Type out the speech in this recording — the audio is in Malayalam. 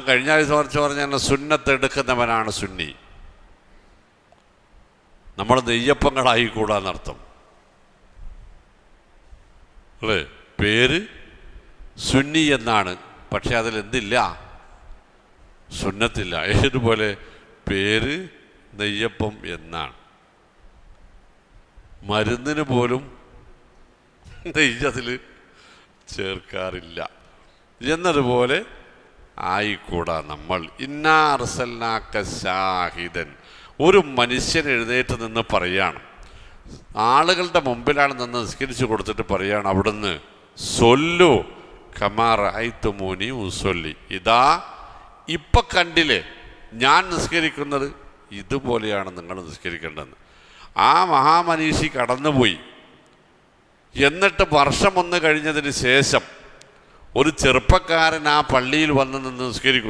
കഴിഞ്ഞ ആഴ്ച കുറച്ച് പറഞ്ഞ സുന്നത്ത് എടുക്കുന്നവനാണ് സുന്നി. നമ്മൾ നെയ്യപ്പങ്ങളായിക്കൂടാന്നർത്ഥം അല്ലേ? പേര് സുന്നി എന്നാണ്, പക്ഷെ അതിലെന്തില്ല? സുന്നത്തില്ല. ഏതുപോലെ പേര് നെയ്യപ്പം എന്നാണ്. മരുന്നിന് പോലും നെയ്യതിൽ ചേർക്കാറില്ല എന്നതുപോലെ ആയിക്കൂടാ നമ്മൾ. ഇന്നാ അർസൽനാക ശാഹിദൻ. ഒരു മനുഷ്യൻ എഴുന്നേറ്റ് നിന്ന് പറയാണ്, ആളുകളുടെ മുമ്പിലാണ് നിന്ന് നിസ്കരിച്ചു കൊടുത്തിട്ട് പറയാണ് അവിടുന്ന്, സൊല്ലു കമാ റഅയ്തുമൂനി ഉസല്ലി. ഇതാ ഇപ്പം കണ്ടില്ലേ ഞാൻ നിസ്കരിക്കുന്നത്, ഇതുപോലെയാണ് നിങ്ങൾ നിസ്കരിക്കേണ്ടതെന്ന്. ആ മഹാമനീഷി കടന്നുപോയി. എന്നിട്ട് വർഷം ഒന്ന് കഴിഞ്ഞതിന് ശേഷം ഒരു ചെറുപ്പക്കാരൻ ആ പള്ളിയിൽ വന്ന് നിന്ന് നിസ്കരിക്കും.